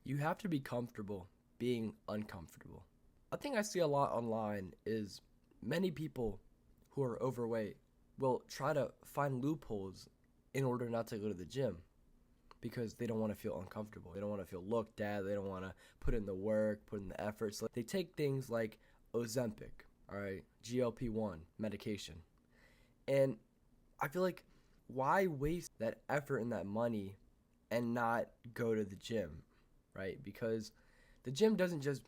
You have to be comfortable being uncomfortable. A thing I see a lot online is many people who are overweight will try to find loopholes in order not to go to the gym because they don't want to feel uncomfortable. They don't want to feel looked at. They don't want to put in the work, put in the effort. So they take things like Ozempic, all right, GLP-1 medication. And I feel like why waste that effort and that money and not go to the gym, right? Because the gym doesn't just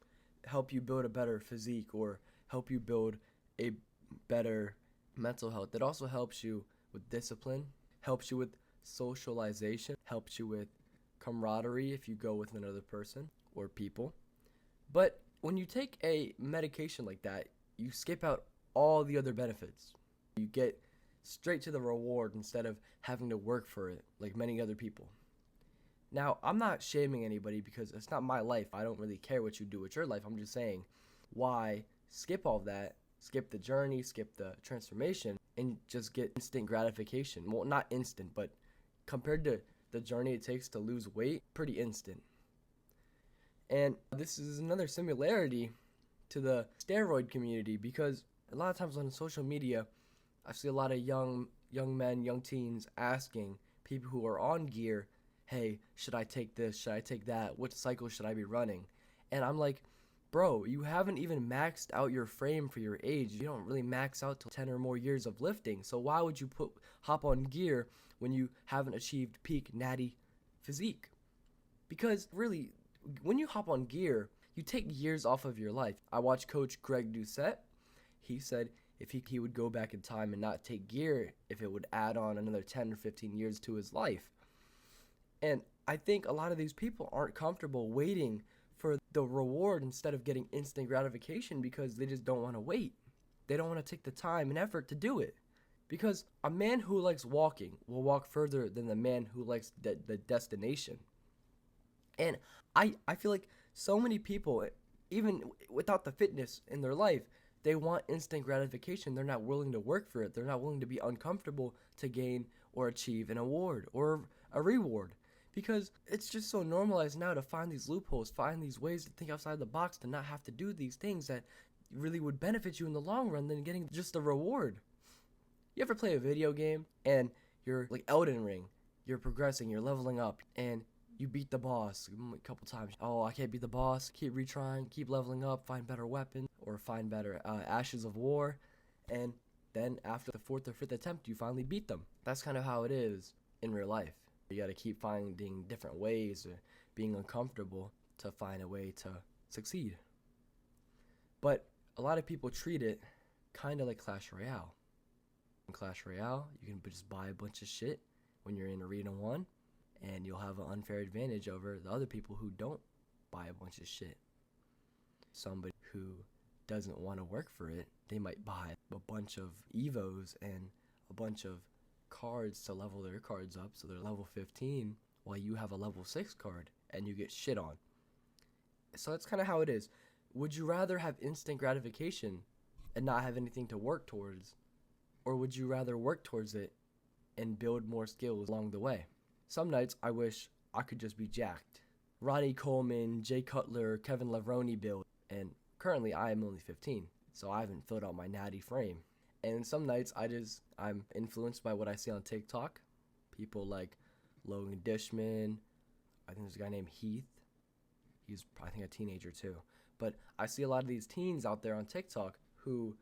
help you build a better physique or help you build a better mental health. It also helps you with discipline, helps you with socialization, helps you with camaraderie if you go with another person or people. But when you take a medication like that, you skip out all the other benefits. You get straight to the reward instead of having to work for it like many other people. Now, I'm not shaming anybody because it's not my life. I don't really care what you do with your life. I'm just saying, why skip all that, skip the journey, skip the transformation, and just get instant gratification? Well, not instant, but compared to the journey it takes to lose weight, pretty instant. And this is another similarity to the steroid community because a lot of times on social media, I see a lot of young men, young teens asking people who are on gear, hey, should I take this? Should I take that? What cycle should I be running? And I'm like, bro, you haven't even maxed out your frame for your age. You don't really max out till 10 or more years of lifting. So why would you hop on gear when you haven't achieved peak natty physique? Because really, when you hop on gear, you take years off of your life. I watched Coach Greg Doucette. He said if he would go back in time and not take gear, if it would add on another 10 or 15 years to his life. And I think a lot of these people aren't comfortable waiting for the reward instead of getting instant gratification because they just don't want to wait. They don't want to take the time and effort to do it. Because a man who likes walking will walk further than the man who likes the destination. And I feel like so many people, even without the fitness in their life, they want instant gratification. They're not willing to work for it. They're not willing to be uncomfortable to gain or achieve an award or a reward. Because it's just so normalized now to find these loopholes, find these ways to think outside the box, to not have to do these things that really would benefit you in the long run than getting just a reward. You ever play a video game and you're like Elden Ring, you're progressing, you're leveling up, and you beat the boss a couple times. Oh, I can't beat the boss. Keep retrying, keep leveling up, find better weapons, or find better Ashes of War. And then after the fourth or fifth attempt, you finally beat them. That's kind of how it is in real life. You got to keep finding different ways or being uncomfortable to find a way to succeed. But a lot of people treat it kind of like Clash Royale. In Clash Royale, you can just buy a bunch of shit when you're in Arena 1, and you'll have an unfair advantage over the other people who don't buy a bunch of shit. Somebody who doesn't want to work for it, they might buy a bunch of Evos and a bunch of cards to level their cards up so they're level 15 while you have a level 6 card and you get shit on. So that's kind of how it is. Would you rather have instant gratification and not have anything to work towards, or would you rather work towards it and build more skills along the way? Some nights I wish I could just be jacked. Ronnie Coleman, Jay Cutler, Kevin Levrone build, and currently I am only 15, so I haven't filled out my natty frame. And some nights I'm influenced by what I see on TikTok. People like Logan Dishman. I think there's a guy named Heath. He's I think a teenager too. But I see a lot of these teens out there on TikTok who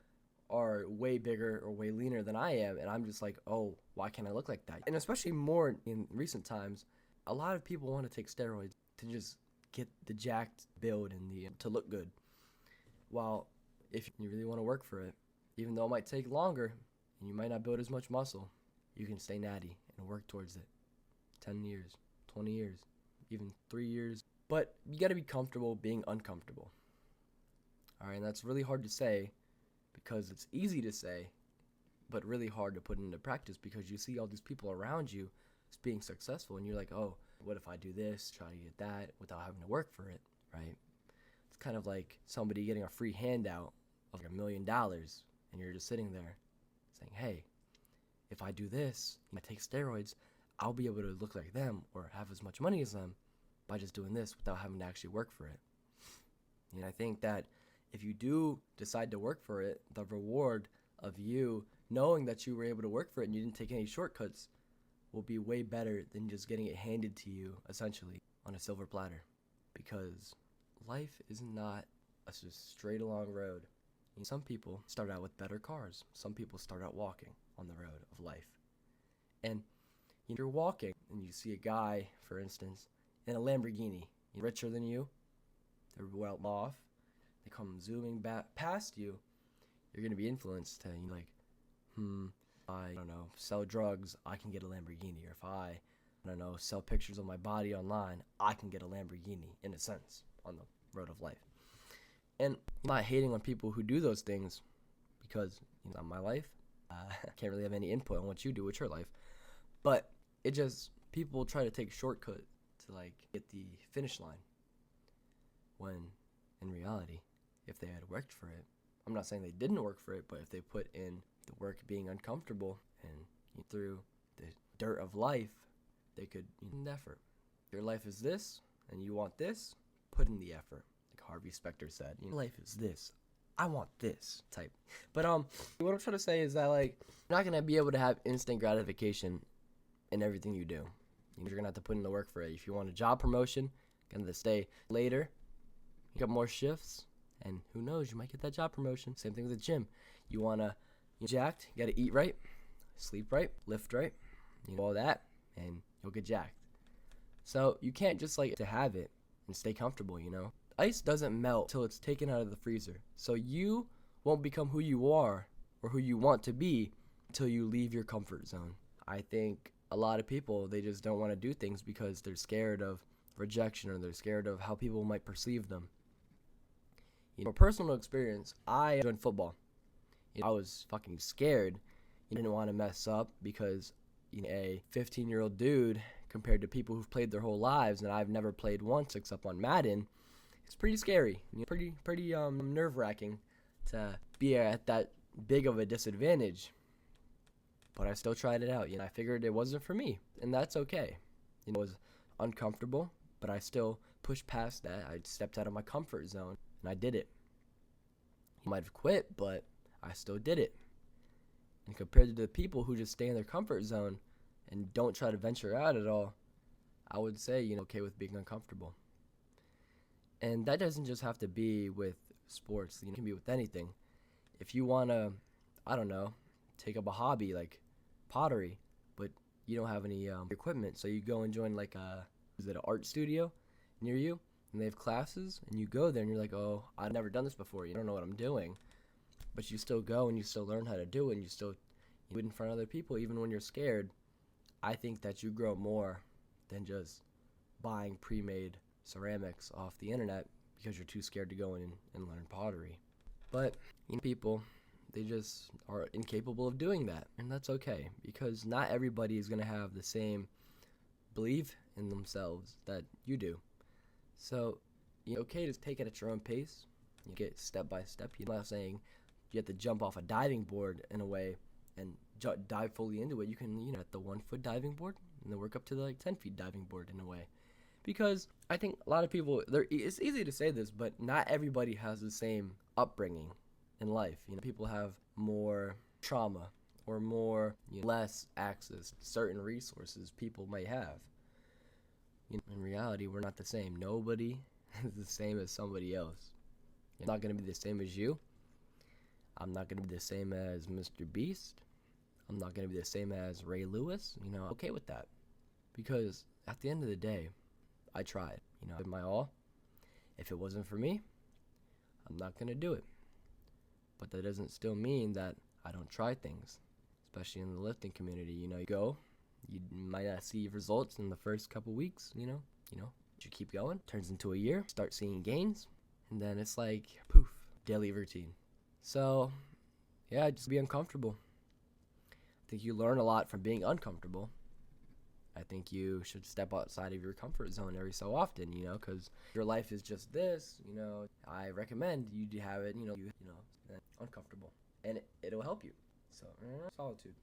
are way bigger or way leaner than I am, and I'm just like, oh, why can't I look like that? And especially more in recent times, a lot of people want to take steroids to just get the jacked build and to look good. While if you really want to work for it, even though it might take longer and you might not build as much muscle, you can stay natty and work towards it. 10 years, 20 years, even 3 years. But you got to be comfortable being uncomfortable. All right, and that's really hard to say because it's easy to say, but really hard to put into practice because you see all these people around you being successful and you're like, oh, what if I do this, try to get that without having to work for it, right? It's kind of like somebody getting a free handout of like $1 million and you're just sitting there saying, hey, if I do this, I take steroids, I'll be able to look like them or have as much money as them. by just doing this without having to actually work for it. And I think that if you do decide to work for it, the reward of you knowing that you were able to work for it and you didn't take any shortcuts will be way better than just getting it handed to you, essentially, on a silver platter. Because life is not a just straight along road. Some people start out with better cars. Some people start out walking on the road of life. And you're walking and you see a guy, for instance, in a Lamborghini, richer than you, they're well off, they come zooming back past you, you're going to be influenced to, I don't know, sell drugs, I can get a Lamborghini. Or if I don't know, sell pictures of my body online, I can get a Lamborghini, in a sense, on the road of life. And I'm not hating on people who do those things, because it's not my life. I can't really have any input on what you do with your life. But it just, people try to take shortcut to get the finish line, when in reality, if they had worked for it, I'm not saying they didn't work for it, but if they put in the work being uncomfortable and through the dirt of life, they could in the effort. Your life is this, and you want this, put in the effort. Like Harvey Specter said, life is this, I want this type. But what I'm trying to say is that you're not gonna be able to have instant gratification in everything you do. You're gonna have to put in the work for it. If you want a job promotion, you're gonna stay later, you got more shifts, and who knows, you might get that job promotion. Same thing with the gym. You wanna get jacked, you gotta eat right, sleep right, lift right, all that, and you'll get jacked. So you can't just to have it and stay comfortable. Ice doesn't melt till it's taken out of the freezer. So you won't become who you are or who you want to be until you leave your comfort zone. I think a lot of people, they just don't want to do things because they're scared of rejection, or they're scared of how people might perceive them. From personal experience, I joined football. I was fucking scared. Didn't want to mess up because a 15-year-old dude compared to people who've played their whole lives, and I've never played once except on Madden. It's pretty scary. Pretty nerve-wracking to be at that big of a disadvantage. But I still tried it out. I figured it wasn't for me, and that's okay. It was uncomfortable, but I still pushed past that. I stepped out of my comfort zone, and I did it. You might have quit, but I still did it. And compared to the people who just stay in their comfort zone and don't try to venture out at all, I would say, okay with being uncomfortable. And that doesn't just have to be with sports. It can be with anything. If you want to, I don't know, take up a hobby like pottery, but you don't have any equipment, so you go and join is it an art studio near you, and they have classes, and you go there and you're like, oh, I've never done this before. You don't know what I'm doing. But you still go and you still learn how to do it, and you still do it in front of other people, even when you're scared. I think that you grow more than just buying pre-made ceramics off the internet because you're too scared to go in and learn pottery. But people, they just are incapable of doing that, and that's okay, because not everybody is going to have the same belief in themselves that you do. So, okay to take it at your own pace. You get step by step. I'm not saying you have to jump off a diving board in a way and dive fully into it. You can, at the 1-foot diving board, and then work up to the 10 feet diving board in a way. Because I think a lot of people, it's easy to say this, but not everybody has the same upbringing in life. People have more trauma or more, less access to certain resources people might have. In reality, we're not the same. Nobody is the same as somebody else. I'm not going to be the same as you. I'm not going to be the same as Mr. Beast. I'm not going to be the same as Ray Lewis. Okay with that. Because at the end of the day, I tried. I did my all. If it wasn't for me, I'm not going to do it. But that doesn't still mean that I don't try things, especially in the lifting community. You go, you might not see results in the first couple weeks, you keep going, turns into a year, start seeing gains, and then it's poof, daily routine. So, yeah, just be uncomfortable. I think you learn a lot from being uncomfortable. I think you should step outside of your comfort zone every so often, because your life is just this, I recommend you have it, uncomfortable, and it'll help you. So, solitude.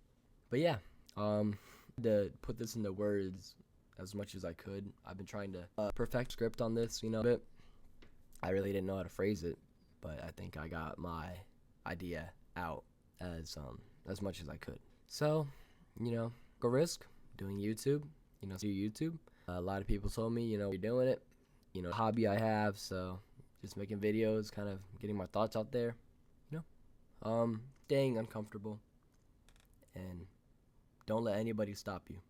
But yeah, to put this into words, as much as I could. I've been trying to perfect script on this, bit. I really didn't know how to phrase it, but I think I got my idea out as much as I could. So, go risk doing YouTube. Do YouTube. A lot of people told me, you're doing it. Hobby I have, so just making videos, kind of getting my thoughts out there. Staying uncomfortable, and don't let anybody stop you.